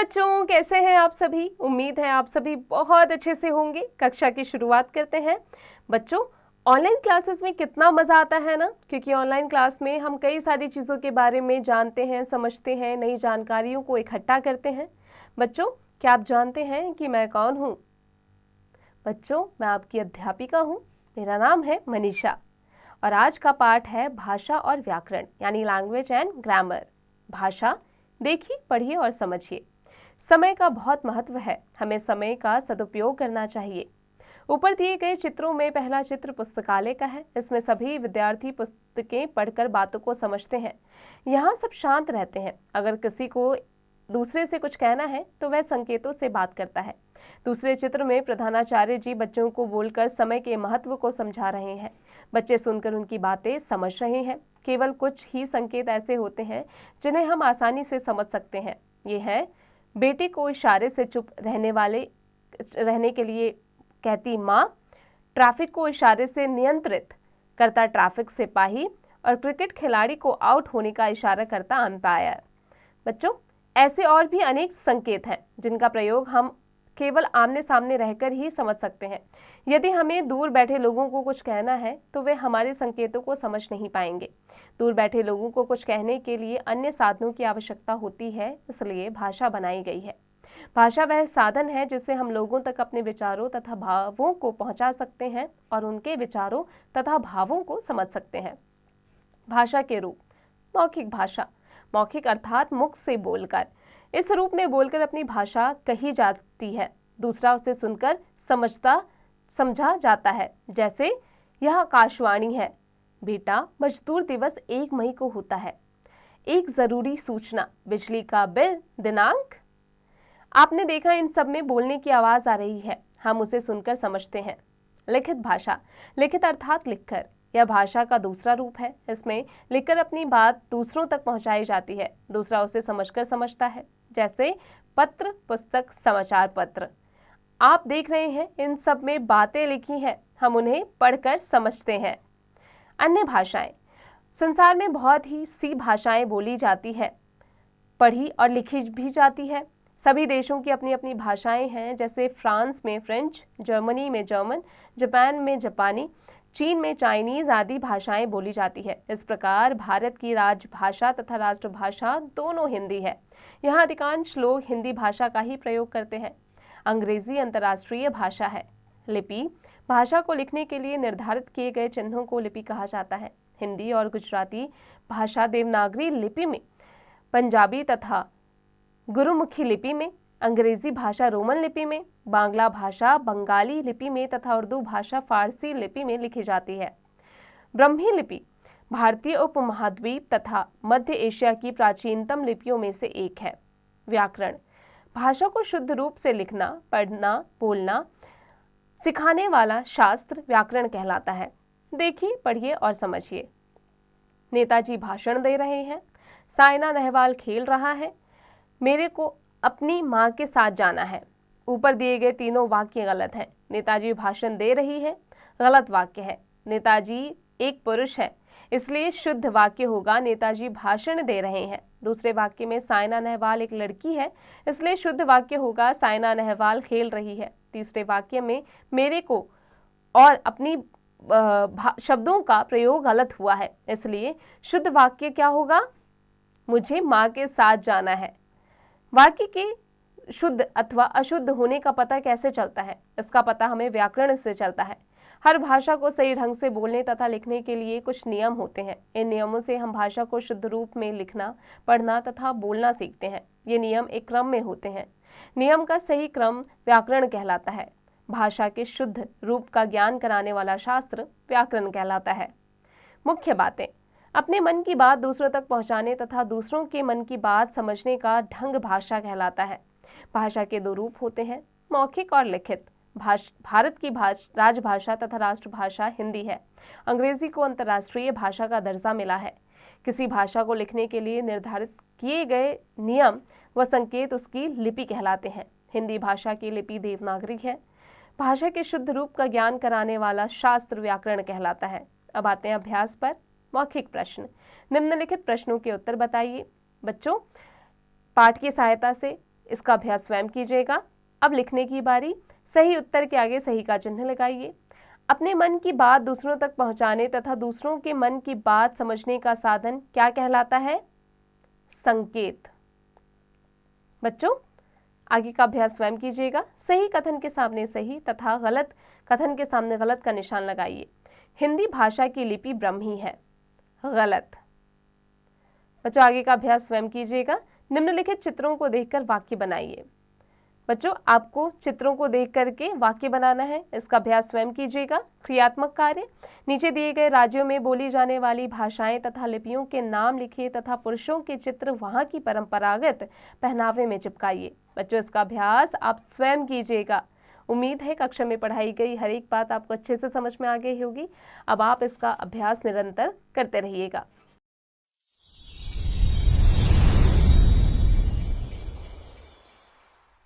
बच्चों, कैसे हैं आप सभी। उम्मीद है आप सभी बहुत अच्छे से होंगे। कक्षा की शुरुआत करते हैं। बच्चों, ऑनलाइन क्लासेस में कितना मज़ा आता है ना, क्योंकि ऑनलाइन क्लास में हम कई सारी चीज़ों के बारे में जानते हैं, समझते हैं, नई जानकारियों को इकट्ठा करते हैं। बच्चों, क्या आप जानते हैं कि मैं कौन हूँ? बच्चों, मैं आपकी अध्यापिका हूँ। मेरा नाम है मनीषा और आज का पाठ है भाषा और व्याकरण, यानी लैंग्वेज एंड ग्रामर। भाषा देखिए, पढ़िए और समझिए। समय का बहुत महत्व है, हमें समय का सदुपयोग करना चाहिए। ऊपर दिए गए चित्रों में पहला चित्र पुस्तकालय का है। इसमें सभी विद्यार्थी पुस्तकें पढ़कर बातों को समझते हैं। यहाँ सब शांत रहते हैं। अगर किसी को दूसरे से कुछ कहना है तो वह संकेतों से बात करता है। दूसरे चित्र में प्रधानाचार्य जी बच्चों को बोलकर समय के महत्व को समझा रहे हैं। बच्चे सुनकर उनकी बातें समझ रहे हैं। केवल कुछ ही संकेत ऐसे होते हैं जिन्हें हम आसानी से समझ सकते हैं। ये है, बेटी को इशारे से चुप रहने के लिए कहती माँ, ट्रैफिक को इशारे से नियंत्रित करता ट्रैफिक सिपाही और क्रिकेट खिलाड़ी को आउट होने का इशारा करता अंपायर। बच्चों, ऐसे और भी अनेक संकेत हैं जिनका प्रयोग हम केवल आमने सामने रहकर ही समझ सकते हैं। यदि हमें दूर बैठे लोगों को कुछ कहना है तो वे हमारे संकेतों को समझ नहीं पाएंगे। दूर बैठे लोगों को कुछ कहने के लिए अन्य साधनों की आवश्यकता होती है, इसलिए भाषा बनाई गई है। भाषा वह साधन है जिससे हम लोगों तक अपने विचारों तथा भावों को पहुंचा सकते हैं और उनके विचारों तथा भावों को समझ सकते हैं। भाषा के रूप। मौखिक भाषा। मौखिक अर्थात मुख से बोलकर। इस रूप में बोलकर अपनी भाषा कही जाती है। दूसरा उसे सुनकर समझा जाता है। जैसे, यह आकाशवाणी है। बेटा, मजदूर दिवस 1 मई को होता है। एक जरूरी सूचना, बिजली का बिल, दिनांक। आपने देखा, इन सब में बोलने की आवाज आ रही है, हम उसे सुनकर समझते हैं। लिखित भाषा। लिखित अर्थात लिखकर। यह भाषा का दूसरा रूप है। इसमें लिखकर अपनी बात दूसरों तक पहुंचाई जाती है। दूसरा उसे समझकर समझता है। जैसे पत्र, पुस्तक, समाचार पत्र। आप देख रहे हैं, इन सब में बातें लिखी हैं, हम उन्हें पढ़कर समझते हैं। अन्य भाषाएं। संसार में बहुत ही सी भाषाएं बोली जाती है, पढ़ी और लिखी भी जाती है। सभी देशों की अपनी अपनी भाषाएं हैं। जैसे फ्रांस में फ्रेंच, जर्मनी में जर्मन, जापान में जापानी, चीन में चाइनीज आदि भाषाएं बोली जाती है। इस प्रकार भारत की राजभाषा तथा राष्ट्रभाषा दोनों हिंदी है। यहाँ अधिकांश लोग हिंदी भाषा का ही प्रयोग करते हैं। अंग्रेजी अंतर्राष्ट्रीय भाषा है। लिपि। भाषा को लिखने के लिए निर्धारित किए गए चिन्हों को लिपि कहा जाता है। हिंदी और गुजराती भाषा देवनागरी लिपि में, पंजाबी तथा गुरुमुखी लिपि में, अंग्रेजी भाषा रोमन लिपि में, बांग्ला भाषा बंगाली लिपि में तथा उर्दू भाषा फारसी लिपि में लिखी जाती है। ब्रह्मी लिपि भारतीय उपमहाद्वीप तथा मध्य एशिया की प्राचीनतम लिपियों में से एक है। व्याकरण। भाषा को शुद्ध रूप से लिखना, पढ़ना, बोलना सिखाने वाला शास्त्र व्याकरण कहलाता है। देखिए, पढ़िए और समझिए। नेताजी भाषण दे रहे हैं। साइना नेहवाल खेल रहा है। मेरे को अपनी माँ के साथ जाना है। ऊपर दिए गए तीनों वाक्य गलत हैं। नेताजी भाषण दे रही है, गलत वाक्य है। नेताजी एक पुरुष है, इसलिए शुद्ध वाक्य होगा नेताजी भाषण दे रहे हैं। दूसरे वाक्य में साइना नेहवाल एक लड़की है, इसलिए शुद्ध वाक्य होगा साइना नेहवाल खेल रही है। तीसरे वाक्य में मेरे को और अपनी शब्दों का प्रयोग गलत हुआ है, इसलिए शुद्ध वाक्य क्या होगा? मुझे माँ के साथ जाना है। वाक्य के शुद्ध अथवा अशुद्ध होने का पता कैसे चलता है? इसका पता हमें व्याकरण से चलता है। हर भाषा को सही ढंग से बोलने तथा लिखने के लिए कुछ नियम होते हैं। इन नियमों से हम भाषा को शुद्ध रूप में लिखना, पढ़ना तथा बोलना सीखते हैं। ये नियम एक क्रम में होते हैं। नियम का सही क्रम व्याकरण कहलाता है। भाषा के शुद्ध रूप का ज्ञान कराने वाला शास्त्र व्याकरण कहलाता है। मुख्य बातें। अपने मन की बात दूसरों तक पहुंचाने तथा दूसरों के मन की बात समझने का ढंग भाषा कहलाता है। भाषा के 2 रूप होते हैं, मौखिक और लिखित। भारत की राजभाषा तथा राष्ट्रभाषा हिंदी है। अंग्रेजी को अंतर्राष्ट्रीय भाषा का दर्जा मिला है। किसी भाषा को लिखने के लिए निर्धारित किए गए नियम व संकेत उसकी लिपि कहलाते हैं। हिंदी भाषा की लिपि देवनागरी है। भाषा के शुद्ध रूप का ज्ञान कराने वाला शास्त्र व्याकरण कहलाता है। अब आते हैं अभ्यास पर। मौखिक प्रश्न। निम्नलिखित प्रश्नों के उत्तर बताइए। बच्चों, पाठ की सहायता से इसका अभ्यास स्वयं कीजिएगा। अब लिखने की बारी। सही उत्तर के आगे सही का चिन्ह लगाइए। अपने मन की बात दूसरों तक पहुंचाने तथा दूसरों के मन की बात समझने का साधन क्या कहलाता है? संकेत। बच्चों, आगे का अभ्यास स्वयं कीजिएगा। सही कथन के सामने सही तथा गलत कथन के सामने गलत का निशान लगाइए। हिंदी भाषा की लिपि ब्रह्मी है। गलत। बच्चों, आगे का अभ्यास स्वयं कीजिएगा। निम्नलिखित चित्रों को देखकर वाक्य बनाइए। बच्चों, आपको चित्रों को देख करके वाक्य बनाना है। इसका अभ्यास स्वयं कीजिएगा। क्रियात्मक कार्य। नीचे दिए गए राज्यों में बोली जाने वाली भाषाएं तथा लिपियों के नाम लिखिए तथा पुरुषों के चित्र वहां की परंपरागत पहनावे में चिपकाइए। बच्चों, इसका अभ्यास आप स्वयं कीजिएगा। उम्मीद है कक्षा में पढ़ाई गई हर एक बात आपको अच्छे से समझ में आ गई होगी। अब आप इसका अभ्यास निरंतर करते रहिएगा।